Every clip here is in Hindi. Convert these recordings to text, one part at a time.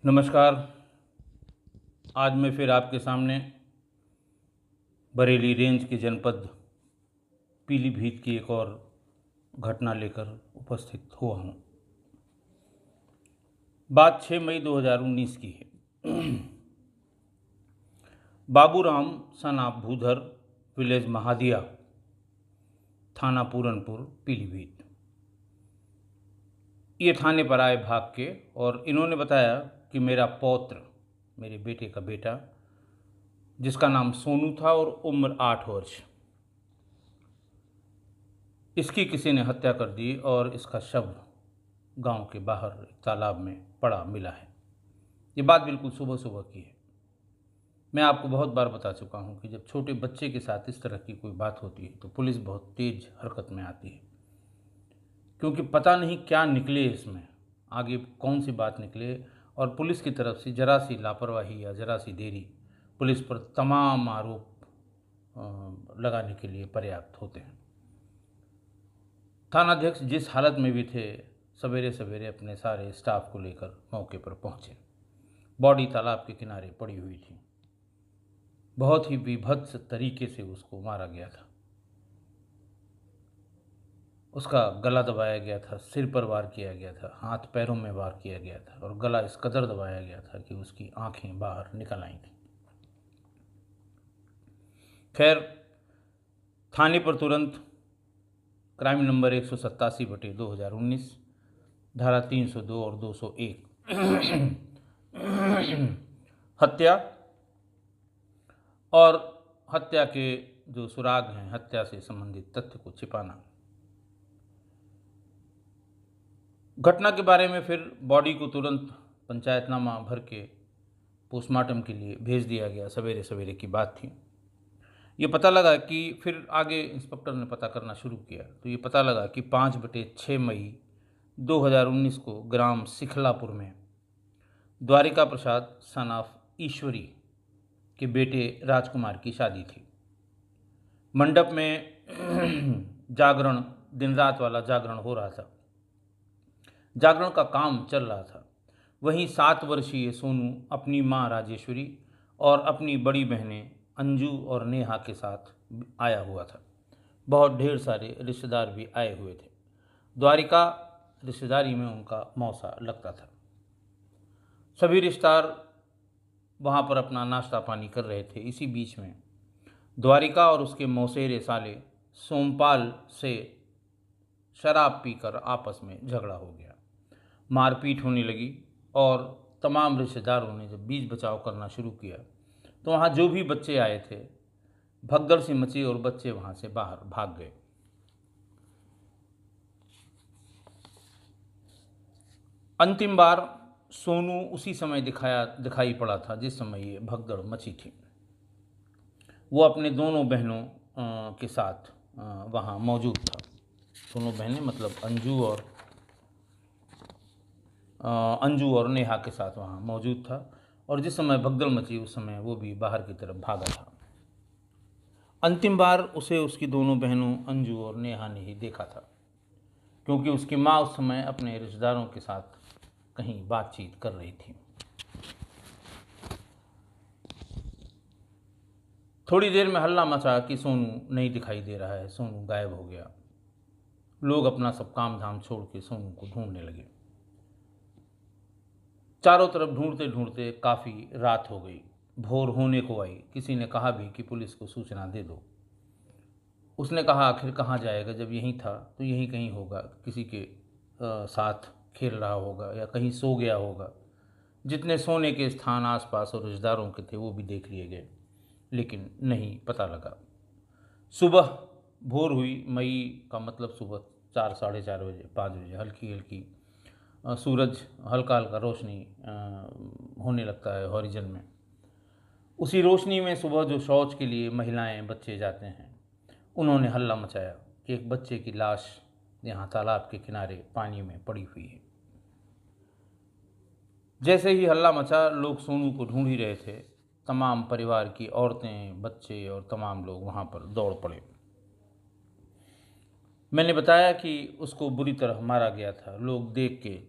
नमस्कार। आज मैं फिर आपके सामने बरेली रेंज के जनपद पीलीभीत की एक और घटना लेकर उपस्थित हुआ हूँ। बात 6 मई 2019 की है। बाबूराम सन ऑफ भूधर, विलेज महादिया, थाना पूरनपुर, पीलीभीत। ये थाने पर आए भाग के और इन्होंने बताया कि मेरा पौत्र, मेरे बेटे का बेटा, जिसका नाम सोनू था और उम्र 8 वर्ष, इसकी किसी ने हत्या कर दी और इसका शव गांव के बाहर तालाब में पड़ा मिला है। ये बात बिल्कुल सुबह सुबह की है। मैं आपको बहुत बार बता चुका हूँ कि जब छोटे बच्चे के साथ इस तरह की कोई बात होती है तो पुलिस बहुत तेज हरकत में आती है, क्योंकि पता नहीं क्या निकले इसमें, आगे कौन सी बात निकले। और पुलिस की तरफ से जरा सी लापरवाही या जरा सी देरी पुलिस पर तमाम आरोप लगाने के लिए पर्याप्त होते हैं। थानाध्यक्ष जिस हालत में भी थे, सवेरे सवेरे अपने सारे स्टाफ को लेकर मौके पर पहुंचे। बॉडी तालाब के किनारे पड़ी हुई थी। बहुत ही विभत्स तरीके से उसको मारा गया था। उसका गला दबाया गया था, सिर पर वार किया गया था, हाथ पैरों में वार किया गया था और गला इस कदर दबाया गया था कि उसकी आंखें बाहर निकल आई थी। खैर, थाने पर तुरंत क्राइम नंबर 187/2019, धारा 302 और 201 हत्या और हत्या के जो सुराग हैं, हत्या से संबंधित तथ्य को छिपाना। घटना के बारे में फिर बॉडी को तुरंत पंचायतनामा भर के पोस्टमार्टम के लिए भेज दिया गया। सवेरे सवेरे की बात थी। ये पता लगा कि फिर आगे इंस्पेक्टर ने पता करना शुरू किया तो ये पता लगा कि 5/6 मई 2019 को ग्राम सिखलापुर में द्वारिका प्रसाद सन ऑफ ईश्वरी के बेटे राजकुमार की शादी थी। मंडप में जागरण, दिन रात वाला जागरण हो रहा था। जागरण का काम चल रहा था। वहीं 7 वर्षीय सोनू अपनी माँ राजेश्वरी और अपनी बड़ी बहनें अंजू और नेहा के साथ आया हुआ था। बहुत ढेर सारे रिश्तेदार भी आए हुए थे। द्वारिका रिश्तेदारी में उनका मौसा लगता था। सभी रिश्तेदार वहाँ पर अपना नाश्ता पानी कर रहे थे। इसी बीच में द्वारिका और उसके मौसेरे साले सोमपाल से शराब पीकर आपस में झगड़ा हो गया। मारपीट होने लगी और तमाम रिश्तेदारों ने जब बीच बचाव करना शुरू किया तो वहाँ जो भी बच्चे आए थे, भगदड़ सी मची और बच्चे वहाँ से बाहर भाग गए। अंतिम बार सोनू उसी समय दिखाई पड़ा था जिस समय ये भगदड़ मची थी। वो अपने दोनों बहनों के साथ वहाँ मौजूद था। दोनों बहनें मतलब अंजू और नेहा के साथ वहाँ मौजूद था और जिस समय भगदड़ मची उस समय वो भी बाहर की तरफ भागा था। अंतिम बार उसे उसकी दोनों बहनों अंजू और नेहा ने ही देखा था, क्योंकि उसकी माँ उस समय अपने रिश्तेदारों के साथ कहीं बातचीत कर रही थी। थोड़ी देर में हल्ला मचा कि सोनू नहीं दिखाई दे रहा है, सोनू गायब हो गया। लोग अपना सब काम धाम छोड़ के सोनू को ढूंढने लगे। चारों तरफ ढूंढते ढूंढते काफ़ी रात हो गई, भोर होने को आई। किसी ने कहा भी कि पुलिस को सूचना दे दो। उसने कहा आखिर कहाँ जाएगा, जब यहीं था तो यहीं कहीं होगा, किसी के साथ खेल रहा होगा या कहीं सो गया होगा। जितने सोने के स्थान आसपास और रिश्तेदारों के थे वो भी देख लिए गए, लेकिन नहीं पता लगा। सुबह भोर हुई। मई का मतलब सुबह 4, साढ़े 4 बजे, 5 बजे हल्की हल्की सूरज, हल्का हल्का रोशनी होने लगता है हॉरिजन में। उसी रोशनी में सुबह जो शौच के लिए महिलाएं बच्चे जाते हैं, उन्होंने हल्ला मचाया कि एक बच्चे की लाश यहाँ तालाब के किनारे पानी में पड़ी हुई है। जैसे ही हल्ला मचा, लोग सोनू को ढूंढ ही रहे थे। तमाम परिवार की औरतें, बच्चे और तमाम लोग वहाँ पर दौड़ पड़े। मैंने बताया कि उसको बुरी तरह मारा गया था। लोग देख के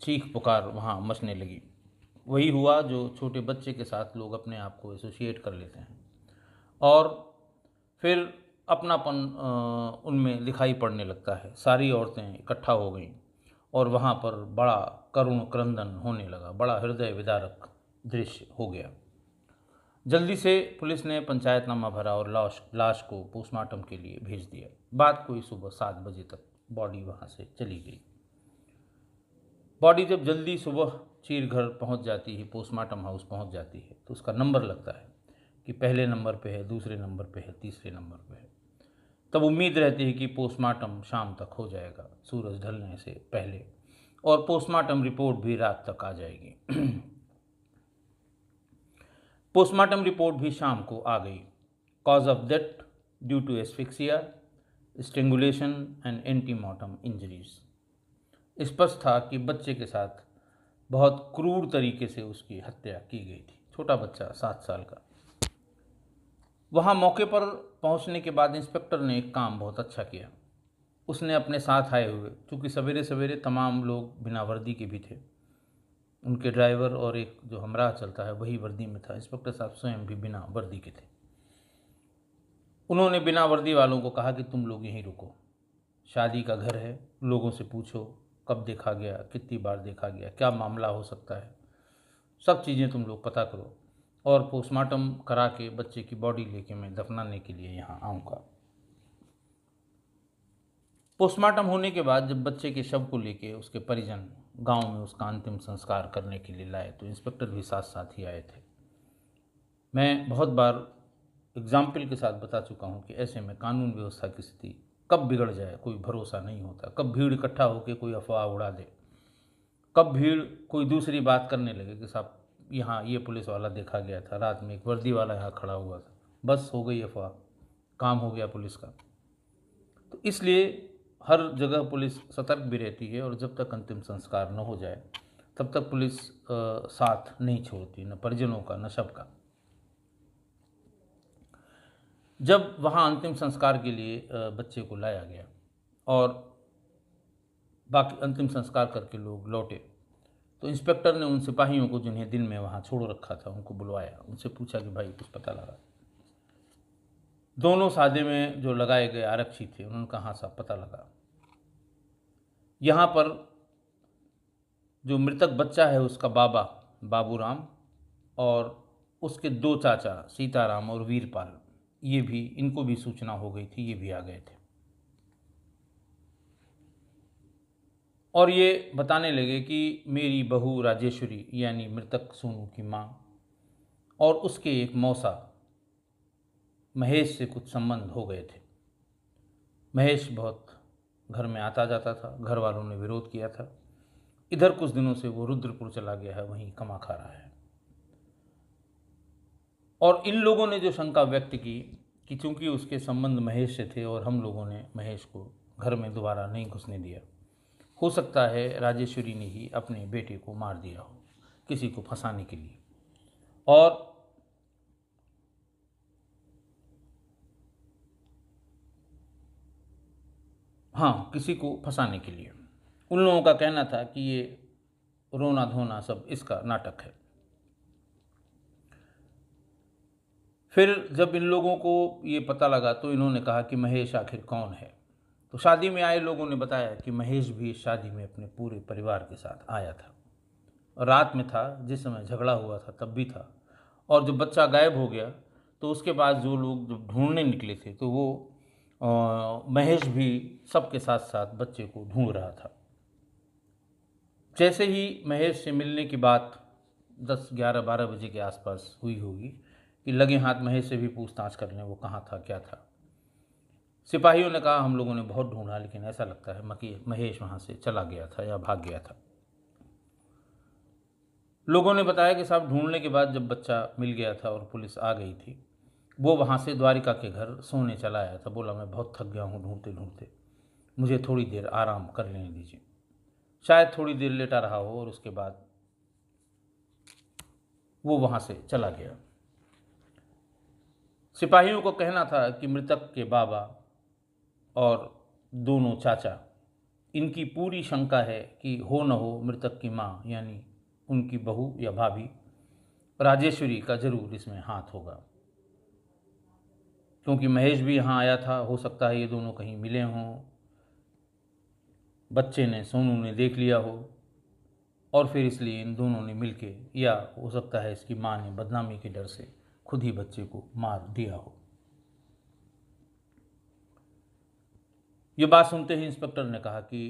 चीख पुकार वहाँ मचने लगी। वही हुआ जो छोटे बच्चे के साथ लोग अपने आप को एसोसिएट कर लेते हैं और फिर अपनापन उनमें दिखाई पड़ने लगता है। सारी औरतें इकट्ठा हो गईं और वहाँ पर बड़ा करुण क्रंदन होने लगा, बड़ा हृदय विदारक दृश्य हो गया। जल्दी से पुलिस ने पंचायतनामा भरा और लाश को पोस्टमार्टम के लिए भेज दिया। बात कोई सुबह 7 बजे तक बॉडी वहाँ से चली गई। बॉडी जब जल्दी सुबह चीरघर पहुँच जाती है, पोस्टमार्टम हाउस पहुँच जाती है, तो उसका नंबर लगता है कि पहले नंबर पे है, दूसरे नंबर पे है, तीसरे नंबर पे है। तब उम्मीद रहती है कि पोस्टमार्टम शाम तक हो जाएगा, सूरज ढलने से पहले, और पोस्टमार्टम रिपोर्ट भी रात तक आ जाएगी। पोस्टमार्टम रिपोर्ट भी शाम को आ गई। Cause of death due to asphyxia, strangulation and antemortem injuries. स्पष्ट था कि बच्चे के साथ बहुत क्रूर तरीके से उसकी हत्या की गई थी। छोटा बच्चा 7 साल का। वहाँ मौके पर पहुँचने के बाद इंस्पेक्टर ने एक काम बहुत अच्छा किया। उसने अपने साथ आए हुए, चूँकि सवेरे सवेरे तमाम लोग बिना वर्दी के भी थे, उनके ड्राइवर और एक जो हमराह चलता है वही वर्दी में था, इंस्पेक्टर साहब स्वयं भी बिना वर्दी के थे। उन्होंने बिना वर्दी वालों को कहा कि तुम लोग यहीं रुको, शादी का घर है, लोगों से पूछो कब देखा गया, कितनी बार देखा गया, क्या मामला हो सकता है, सब चीज़ें तुम लोग पता करो और पोस्टमार्टम करा के बच्चे की बॉडी लेके मैं दफनाने के लिए यहाँ आऊँगा। पोस्टमार्टम होने के बाद जब बच्चे के शव को लेके उसके परिजन गांव में उसका अंतिम संस्कार करने के लिए लाए, तो इंस्पेक्टर भी साथ साथ ही आए थे। मैं बहुत बार एग्जाम्पल के साथ बता चुका हूँ कि ऐसे में कानून व्यवस्था की स्थिति कब बिगड़ जाए कोई भरोसा नहीं होता। कब भीड़ इकट्ठा होकर कोई अफवाह उड़ा दे, कब भीड़ कोई दूसरी बात करने लगे कि साहब यहाँ ये पुलिस वाला देखा गया था, रात में एक वर्दी वाला यहाँ खड़ा हुआ था, बस हो गई अफवाह, काम हो गया पुलिस का। तो इसलिए हर जगह पुलिस सतर्क भी रहती है और जब तक अंतिम संस्कार न हो जाए तब तक पुलिस साथ नहीं छोड़ती, न परिजनों का न शव का। जब वहाँ अंतिम संस्कार के लिए बच्चे को लाया गया और बाकी अंतिम संस्कार करके लोग लौटे, तो इंस्पेक्टर ने उन सिपाहियों को जिन्हें दिन में वहाँ छोड़ रखा था उनको बुलवाया, उनसे पूछा कि भाई कुछ पता लगा। दोनों सादे में जो लगाए गए आरक्षी थे उन्होंने कहा हाँ साहब पता लगा। यहाँ पर जो मृतक बच्चा है उसका बाबा बाबूराम और उसके 2 चाचा सीताराम और वीरपाल, ये भी, इनको भी सूचना हो गई थी, ये भी आ गए थे और ये बताने लगे कि मेरी बहू राजेश्वरी यानी मृतक सोनू की माँ और उसके एक मौसा महेश से कुछ संबंध हो गए थे। महेश बहुत घर में आता जाता था, घर वालों ने विरोध किया था। इधर कुछ दिनों से वो रुद्रपुर चला गया है, वहीं कमा खा रहा है। और इन लोगों ने जो शंका व्यक्त की कि चूंकि उसके संबंध महेश से थे और हम लोगों ने महेश को घर में दोबारा नहीं घुसने दिया, हो सकता है राजेश्वरी ने ही अपने बेटे को मार दिया हो किसी को फंसाने के लिए। और हाँ, किसी को फंसाने के लिए। उन लोगों का कहना था कि ये रोना धोना सब इसका नाटक है। फिर जब इन लोगों को ये पता लगा तो इन्होंने कहा कि महेश आखिर कौन है। तो शादी में आए लोगों ने बताया कि महेश भी इस शादी में अपने पूरे परिवार के साथ आया था, रात में था, जिस समय झगड़ा हुआ था तब भी था, और जब बच्चा गायब हो गया तो उसके बाद जो लोग जब ढूंढने निकले थे तो वो महेश भी सबके साथ साथ बच्चे को ढूंढ रहा था। जैसे ही महेश से मिलने की बात 10, 11, 12 बजे के आसपास हुई होगी कि लगे हाथ महेश से भी पूछताछ कर लें वो कहाँ था, क्या था। सिपाहियों ने कहा हम लोगों ने बहुत ढूंढा लेकिन ऐसा लगता है कि महेश वहाँ से चला गया था या भाग गया था। लोगों ने बताया कि साहब ढूंढने के बाद जब बच्चा मिल गया था और पुलिस आ गई थी, वो वहाँ से द्वारिका के घर सोने चला आया था। बोला मैं बहुत थक गया हूँ ढूंढते ढूंढते, मुझे थोड़ी देर आराम कर लेने दीजिए। शायद थोड़ी देर लेटा रहा हो और उसके बाद वो वहाँ से चला गया। सिपाहियों को कहना था कि मृतक के बाबा और दोनों चाचा, इनकी पूरी शंका है कि हो न हो मृतक की माँ यानी उनकी बहू या भाभी राजेश्वरी का जरूर इसमें हाथ होगा, क्योंकि महेश भी यहाँ आया था। हो सकता है ये दोनों कहीं मिले हों, बच्चे ने, सोनू ने देख लिया हो और फिर इसलिए इन दोनों ने मिलके, या हो सकता है इसकी माँ ने बदनामी के डर से खुद ही बच्चे को मार दिया हो। ये बात सुनते ही इंस्पेक्टर ने कहा कि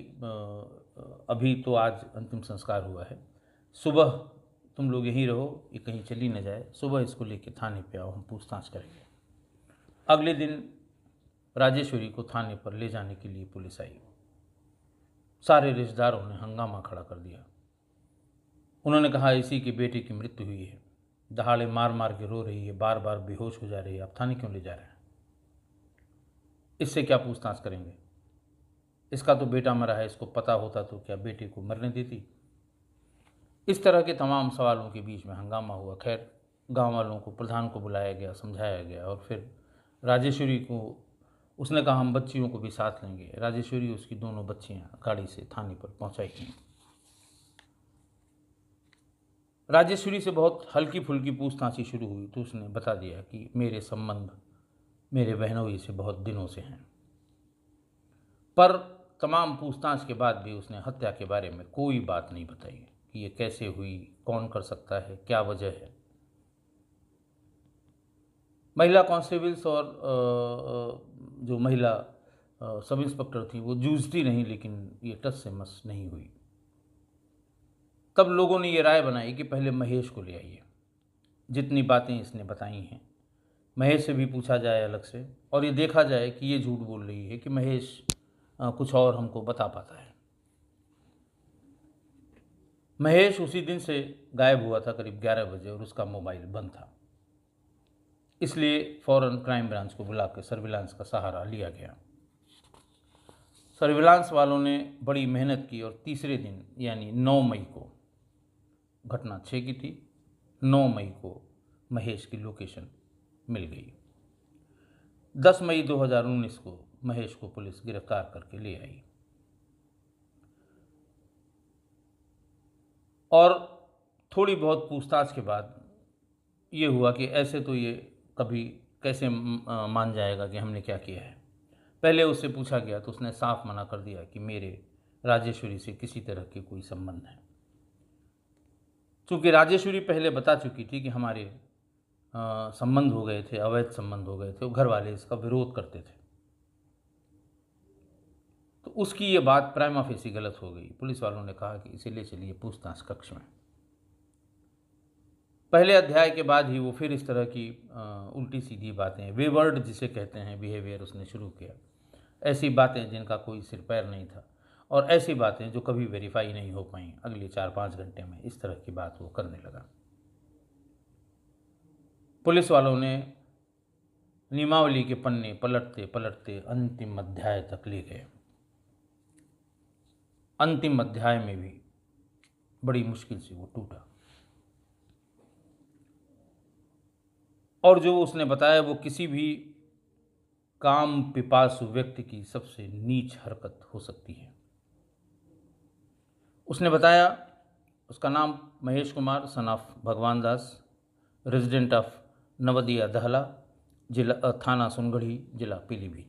अभी तो आज अंतिम संस्कार हुआ है, सुबह तुम लोग यहीं रहो, ये कहीं चली न जाए, सुबह इसको लेके थाने पे आओ, हम पूछताछ करेंगे। अगले दिन राजेश्वरी को थाने पर ले जाने के लिए पुलिस आई। सारे रिश्तेदारों ने हंगामा खड़ा कर दिया। उन्होंने कहा इसी के बेटे की मृत्यु हुई है, दहाड़े मार मार के रो रही है, बार बार बेहोश हो जा रही है, आप थाने क्यों ले जा रहे हैं? इससे क्या पूछताछ करेंगे? इसका तो बेटा मरा है, इसको पता होता तो क्या बेटे को मरने देती? इस तरह के तमाम सवालों के बीच में हंगामा हुआ। खैर, गांव वालों को, प्रधान को बुलाया गया, समझाया गया और फिर राजेश्वरी को उसने कहा हम बच्चियों को भी साथ लेंगे। राजेश्वरी, उसकी दोनों बच्चियां गाड़ी से थाने पर पहुंचाई गई। राजेश्वरी से बहुत हल्की फुल्की पूछताछ शुरू हुई तो उसने बता दिया कि मेरे संबंध मेरे बहनोई से बहुत दिनों से हैं। पर तमाम पूछताछ के बाद भी उसने हत्या के बारे में कोई बात नहीं बताई कि ये कैसे हुई, कौन कर सकता है, क्या वजह है। महिला कांस्टेबल्स और जो महिला सब इंस्पेक्टर थी वो जूझती नहीं, लेकिन ये टस से मस नहीं हुई। तब लोगों ने ये राय बनाई कि पहले महेश को ले आइए, जितनी बातें इसने बताई हैं महेश से भी पूछा जाए अलग से, और ये देखा जाए कि ये झूठ बोल रही है कि महेश कुछ और हमको बता पाता है। महेश उसी दिन से गायब हुआ था करीब 11 बजे और उसका मोबाइल बंद था, इसलिए फौरन क्राइम ब्रांच को बुलाकर सर्विलांस का सहारा लिया गया। सर्विलांस वालों ने बड़ी मेहनत की और तीसरे दिन यानी 9 मई को, घटना 6 की थी, 9 मई को महेश की लोकेशन मिल गई। 10 मई 2019 को महेश को पुलिस गिरफ्तार करके ले आई और थोड़ी बहुत पूछताछ के बाद ये हुआ कि ऐसे तो ये कभी कैसे मान जाएगा कि हमने क्या किया है। पहले उससे पूछा गया तो उसने साफ मना कर दिया कि मेरे राजेश्वरी से किसी तरह के कोई संबंध है। चूँकि राजेश्वरी पहले बता चुकी थी कि हमारे संबंध हो गए थे, अवैध संबंध हो गए थे, वो घर वाले इसका विरोध करते थे, तो उसकी ये बात प्राइमा फेसी गलत हो गई। पुलिस वालों ने कहा कि इसे ले चलिए पूछताछ कक्ष में। पहले अध्याय के बाद ही वो फिर इस तरह की उल्टी सीधी बातें, वेवर्ड जिसे कहते हैं बिहेवियर, उसने शुरू किया। ऐसी बातें जिनका कोई सिर पैर नहीं था और ऐसी बातें जो कभी वेरीफाई नहीं हो पाई। अगले 4-5 घंटे में इस तरह की बात वो करने लगा। पुलिस वालों ने नियमावली के पन्ने पलटते पलटते अंतिम अध्याय तक ले गए। अंतिम अध्याय में भी बड़ी मुश्किल से वो टूटा और जो उसने बताया वो किसी भी काम पिपासु व्यक्ति की सबसे नीच हरकत हो सकती है। उसने बताया उसका नाम महेश कुमार सन ऑफ भगवान दास, रेजिडेंट ऑफ नवदिया दहला, जिला थाना सुनगढ़ी, जिला पीलीभीत।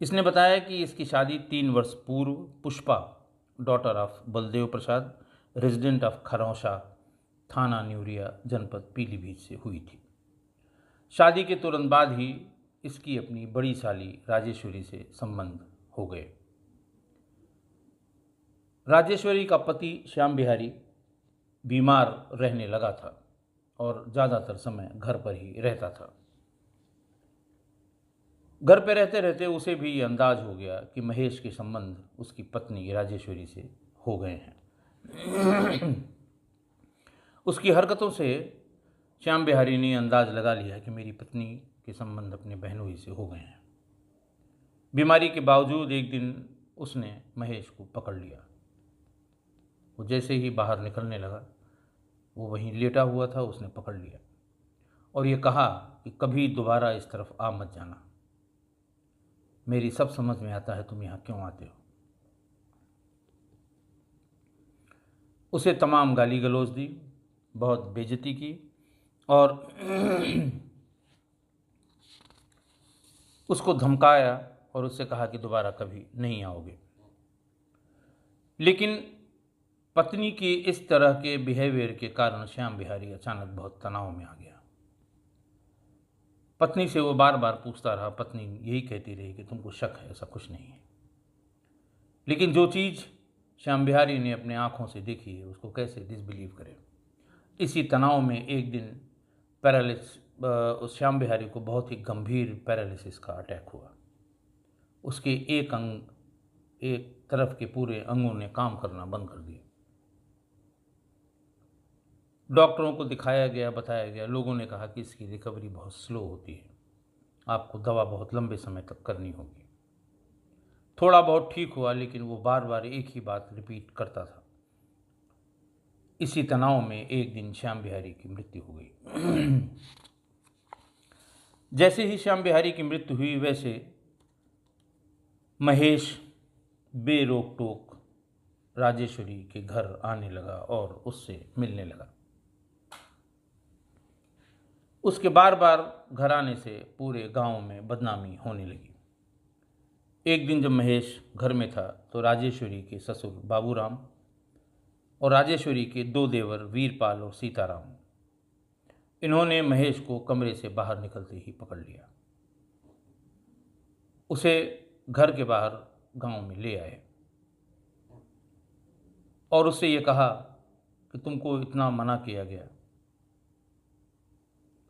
इसने बताया कि इसकी शादी 3 वर्ष पूर्व Pushpa, daughter of Baldev Prasad, resident of Kharausha, थाना न्यूरिया, जनपद पीलीभीत से हुई थी। शादी के तुरंत बाद ही इसकी अपनी बड़ी साली राजेश्वरी से संबंध हो गए। राजेश्वरी का पति श्याम बिहारी बीमार रहने लगा था और ज़्यादातर समय घर पर ही रहता था। घर पे रहते रहते उसे भी ये अंदाज हो गया कि महेश के संबंध उसकी पत्नी राजेश्वरी से हो गए हैं। उसकी हरकतों से श्याम बिहारी ने अंदाज लगा लिया कि मेरी पत्नी के संबंध अपने बहनोई से हो गए हैं। बीमारी के बावजूद एक दिन उसने महेश को पकड़ लिया। वो जैसे ही बाहर निकलने लगा, वो वहीं लेटा हुआ था, उसने पकड़ लिया और ये कहा कि कभी दोबारा इस तरफ आ मत जाना, मेरी सब समझ में आता है तुम यहाँ क्यों आते हो। उसे तमाम गाली गलौज दी, बहुत बेइज्जती की और उसको धमकाया और उससे कहा कि दोबारा कभी नहीं आओगे। लेकिन पत्नी की इस तरह के बिहेवियर के कारण श्याम बिहारी अचानक बहुत तनाव में आ गया। पत्नी से वो बार बार पूछता रहा, पत्नी यही कहती रही कि तुमको शक है, ऐसा कुछ नहीं है। लेकिन जो चीज़ श्याम बिहारी ने अपने आँखों से देखी है उसको कैसे डिसबिलीव करे। इसी तनाव में एक दिन उस श्याम बिहारी को बहुत ही गंभीर पैरालिसिस का अटैक हुआ। उसके एक तरफ के पूरे अंगों ने काम करना बंद कर दिया। डॉक्टरों को दिखाया गया, बताया गया, लोगों ने कहा कि इसकी रिकवरी बहुत स्लो होती है, आपको दवा बहुत लंबे समय तक करनी होगी। थोड़ा बहुत ठीक हुआ, लेकिन वो बार बार एक ही बात रिपीट करता था। इसी तनाव में एक दिन श्याम बिहारी की मृत्यु हो गई। जैसे ही श्याम बिहारी की मृत्यु हुई, वैसे महेश बेरोक टोक राजेश्वरी के घर आने लगा और उससे मिलने लगा। उसके बार बार घर आने से पूरे गांव में बदनामी होने लगी। एक दिन जब महेश घर में था तो राजेश्वरी के ससुर बाबूराम और राजेश्वरी के दो देवर वीरपाल और सीताराम, इन्होंने महेश को कमरे से बाहर निकलते ही पकड़ लिया। उसे घर के बाहर गांव में ले आए और उससे ये कहा कि तुमको इतना मना किया गया,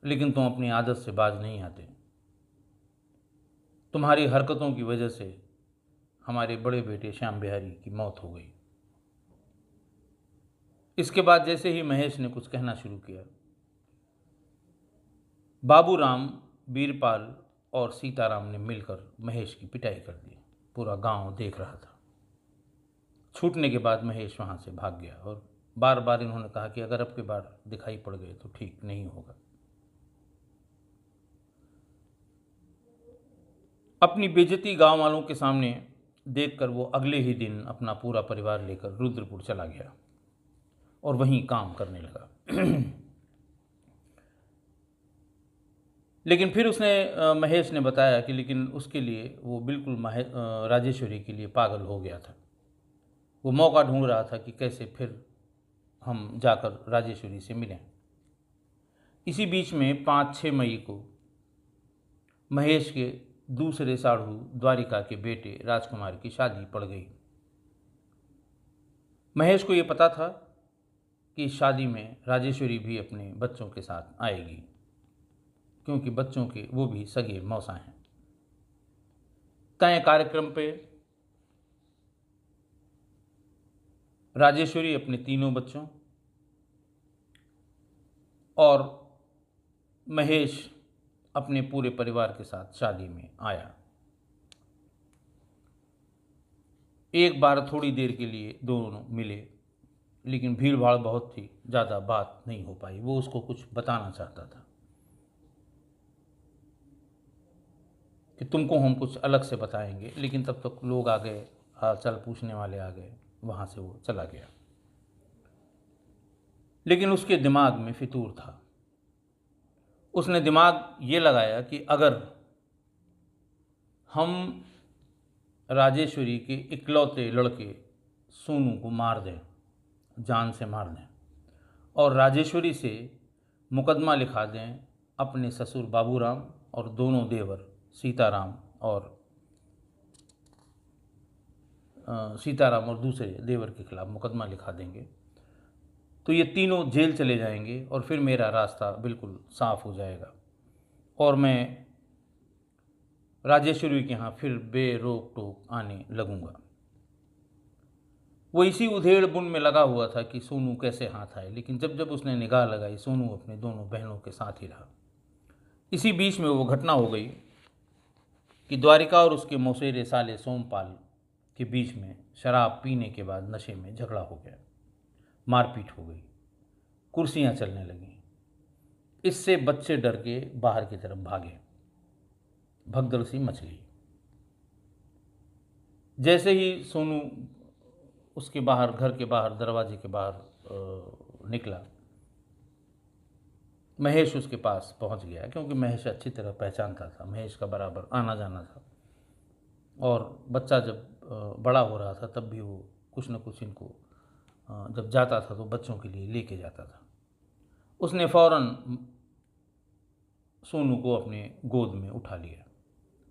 लेकिन तुम अपनी आदत से बाज नहीं आते। तुम्हारी हरकतों की वजह से हमारे बड़े बेटे श्याम बिहारी की मौत हो गई। इसके बाद जैसे ही महेश ने कुछ कहना शुरू किया, बाबूराम, वीरपाल और सीताराम ने मिलकर महेश की पिटाई कर दी। पूरा गांव देख रहा था। छूटने के बाद महेश वहां से भाग गया और बार बार इन्होंने कहा कि अगर अब की बार दिखाई पड़ गए तो ठीक नहीं होगा। अपनी बेइज्जती गांव वालों के सामने देखकर वो अगले ही दिन अपना पूरा परिवार लेकर रुद्रपुर चला गया और वहीं काम करने लगा। लेकिन फिर महेश ने बताया कि लेकिन उसके लिए वो बिल्कुल राजेश्वरी के लिए पागल हो गया था। वो मौका ढूंढ रहा था कि कैसे फिर हम जाकर राजेश्वरी से मिलें। इसी बीच में 5-6 मई को महेश के दूसरे साढ़ू द्वारिका के बेटे राजकुमार की शादी पड़ गई। महेश को ये पता था कि इस शादी में राजेश्वरी भी अपने बच्चों के साथ आएगी, क्योंकि बच्चों के वो भी सगे मौसा हैं। तय कार्यक्रम पे राजेश्वरी अपने तीनों बच्चों और महेश अपने पूरे परिवार के साथ शादी में आया। एक बार थोड़ी देर के लिए दोनों मिले, लेकिन भीड़ भाड़ बहुत थी, ज़्यादा बात नहीं हो पाई। वो उसको कुछ बताना चाहता था कि तुमको हम कुछ अलग से बताएंगे, लेकिन तब तक लोग आ गए, हाल चाल पूछने वाले आ गए, वहाँ से वो चला गया। लेकिन उसके दिमाग में फितूर था। उसने दिमाग ये लगाया कि अगर हम राजेश्वरी के इकलौते लड़के सोनू को मार दें, जान से मार दें, और राजेश्वरी से मुकदमा लिखा दें अपने ससुर बाबूराम और दोनों देवर सीताराम और दूसरे देवर के खिलाफ मुकदमा लिखा देंगे, तो ये तीनों जेल चले जाएंगे और फिर मेरा रास्ता बिल्कुल साफ हो जाएगा और मैं राजेश्वरी के यहाँ फिर बेरोक टोक आने लगूंगा। वो इसी उधेड़ बुन में लगा हुआ था कि सोनू कैसे हाथ आए, लेकिन जब जब उसने निगाह लगाई, सोनू अपने दोनों बहनों के साथ ही रहा। इसी बीच में वो घटना हो गई कि द्वारिका और उसके मौसेरे साले सोमपाल के बीच में शराब पीने के बाद नशे में झगड़ा हो गया, मारपीट हो गई, कुर्सियां चलने लगीं। इससे बच्चे डर के बाहर की तरफ भागे, भगदड़ सी मच गई। जैसे ही सोनू उसके बाहर, घर के बाहर, दरवाजे के बाहर निकला। महेश उसके पास पहुंच गया, क्योंकि महेश अच्छी तरह पहचानता था, महेश का बराबर आना जाना था। और बच्चा जब बड़ा हो रहा था तब भी वो कुछ न कुछ इनको जब जाता था तो बच्चों के लिए लेके जाता था। उसने फ़ौरन सोनू को अपने गोद में उठा लिया।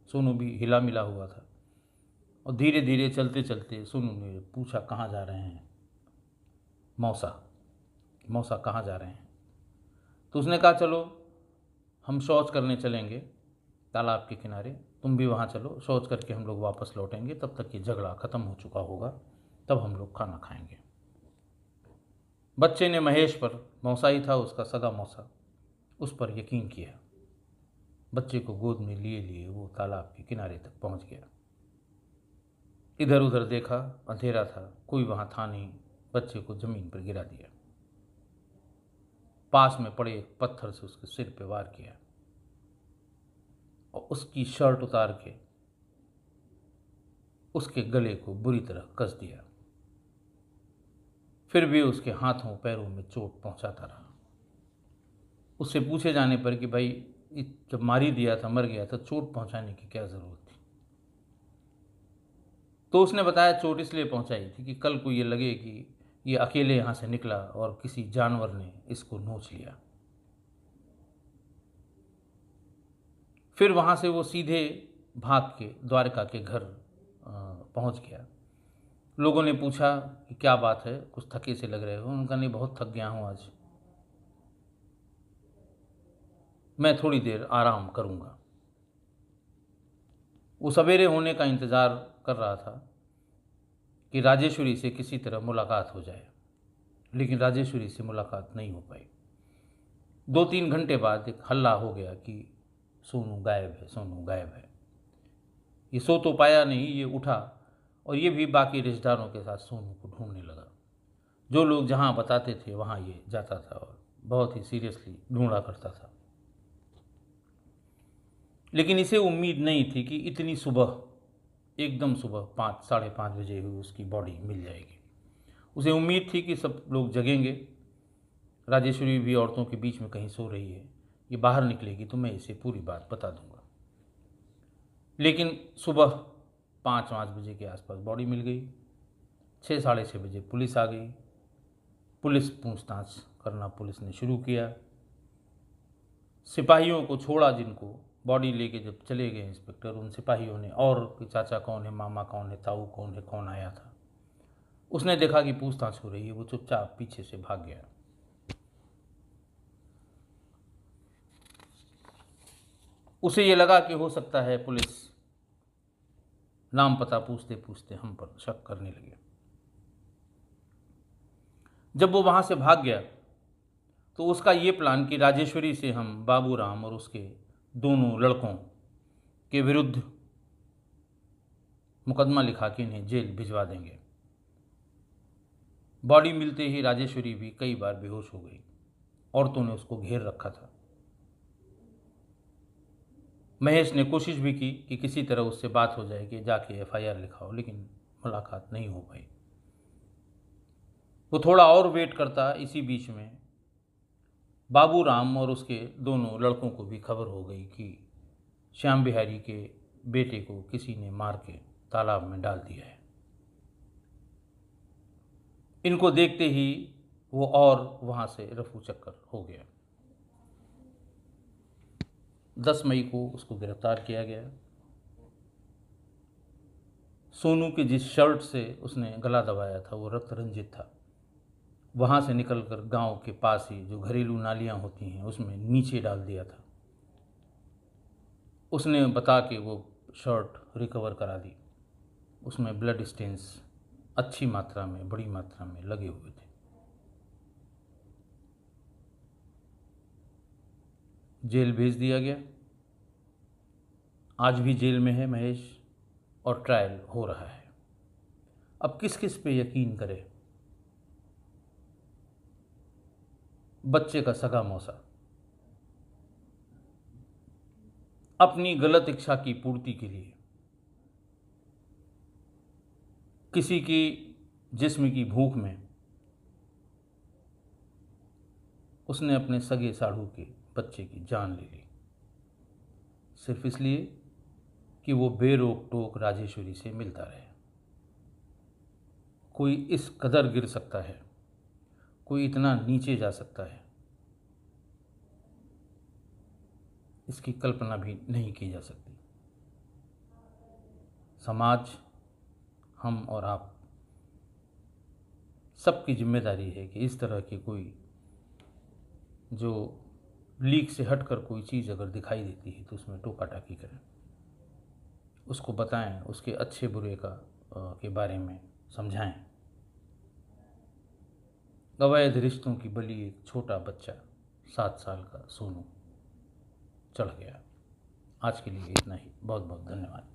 सोनू भी हिला मिला हुआ था और धीरे धीरे चलते चलते सोनू ने पूछा, कहाँ जा रहे हैं मौसा, मौसा कहाँ जा रहे हैं? तो उसने कहा, चलो हम शौच करने चलेंगे तालाब के किनारे, तुम भी वहाँ चलो, शौच करके हम लोग वापस लौटेंगे, तब तक ये झगड़ा ख़त्म हो चुका होगा, तब हम लोग खाना खाएंगे। बच्चे ने महेश पर, मौसा ही था उसका सगा मौसा, उस पर यकीन किया। बच्चे को गोद में लिए लिए वो तालाब के किनारे तक पहुँच गया। इधर उधर देखा, अंधेरा था, कोई वहाँ था नहीं। बच्चे को ज़मीन पर गिरा दिया, पास में पड़े एक पत्थर से उसके सिर पे वार किया और उसकी शर्ट उतार के उसके गले को बुरी तरह कस दिया। फिर भी उसके हाथों पैरों में चोट पहुंचाता रहा। उससे पूछे जाने पर कि भाई जब मार ही दिया था, मर गया था, चोट पहुंचाने की क्या ज़रूरत थी? तो उसने बताया, चोट इसलिए पहुंचाई थी कि कल को ये लगे कि ये अकेले यहाँ से निकला और किसी जानवर ने इसको नोच लिया। फिर वहाँ से वो सीधे भाग के द्वारका के घर पहुँच गया। लोगों ने पूछा कि क्या बात है, कुछ थके से लग रहे हो? उनका, नहीं, बहुत थक गया हूँ आज, मैं थोड़ी देर आराम करूँगा। वो सवेरे होने का इंतज़ार कर रहा था कि राजेश्वरी से किसी तरह मुलाकात हो जाए, लेकिन राजेश्वरी से मुलाकात नहीं हो पाई। 2-3 घंटे बाद एक हल्ला हो गया कि सोनू गायब है, सोनू गायब है। ये सो तो पाया नहीं, ये उठा और ये भी बाकी रिश्तेदारों के साथ सोनू को ढूंढने लगा। जो लोग जहाँ बताते थे वहाँ ये जाता था और बहुत ही सीरियसली ढूंढा करता था। लेकिन इसे उम्मीद नहीं थी कि इतनी सुबह, एकदम सुबह 5, साढ़े 5 बजे हुई उसकी बॉडी मिल जाएगी। उसे उम्मीद थी कि सब लोग जगेंगे, राजेश्वरी भी औरतों के बीच में कहीं सो रही है, ये बाहर निकलेगी तो मैं इसे पूरी बात बता दूंगा। लेकिन सुबह 5 बजे के आसपास बॉडी मिल गई। 6, साढ़े 6 बजे पुलिस आ गई। पुलिस पूछताछ करना पुलिस ने शुरू किया। सिपाहियों को छोड़ा, जिनको बॉडी लेके जब चले गए इंस्पेक्टर, उन सिपाहियों ने, और कि चाचा कौन है, मामा कौन है, ताऊ कौन है, कौन आया था, उसने देखा कि पूछताछ हो रही है, वो चुपचाप पीछे से भाग गया। उसे ये लगा कि हो सकता है पुलिस नाम पता पूछते पूछते हम पर शक करने लगे। जब वो वहाँ से भाग गया तो उसका ये प्लान कि राजेश्वरी से हम बाबूराम और उसके दोनों लड़कों के विरुद्ध मुकदमा लिखा के इन्हें जेल भिजवा देंगे। बॉडी मिलते ही राजेश्वरी भी कई बार बेहोश हो गई। औरतों ने उसको घेर रखा था। महेश ने कोशिश भी की कि किसी तरह उससे बात हो जाए कि जाके एफआईआर लिखाओ, लेकिन मुलाकात नहीं हो पाई। वो थोड़ा और वेट करता। इसी बीच में बाबूराम और उसके दोनों लड़कों को भी खबर हो गई कि श्याम बिहारी के बेटे को किसी ने मार के तालाब में डाल दिया है। इनको देखते ही वो और वहाँ से रफू चक्कर हो गया। 10 मई को उसको गिरफ्तार किया गया। सोनू की जिस शर्ट से उसने गला दबाया था वो रक्त रंजित था। वहाँ से निकलकर गांव के पास ही जो घरेलू नालियाँ होती हैं उसमें नीचे डाल दिया था। उसने बता के वो शर्ट रिकवर करा दी। उसमें ब्लड स्टेन्स अच्छी मात्रा में, बड़ी मात्रा में लगे हुए थे। जेल भेज दिया गया। आज भी जेल में है महेश और ट्रायल हो रहा है। अब किस किस पे यकीन करे? बच्चे का सगा मौसा अपनी गलत इच्छा की पूर्ति के लिए किसी की जिस्म की भूख में उसने अपने सगे साढ़ू के बच्चे की जान ले ली, सिर्फ इसलिए कि वो बेरोक टोक राजेश्वरी से मिलता रहे। कोई इस कदर गिर सकता है, कोई इतना नीचे जा सकता है, इसकी कल्पना भी नहीं की जा सकती। समाज, हम और आप सबकी जिम्मेदारी है कि इस तरह की कोई जो लीक से हटकर कोई चीज़ अगर दिखाई देती है तो उसमें टोका टाकी करें, उसको बताएं, उसके अच्छे बुरे के बारे में समझाएं। अवैध रिश्तों की बलि एक छोटा बच्चा 7 साल का सोनू चढ़ गया। आज के लिए इतना ही। बहुत बहुत धन्यवाद।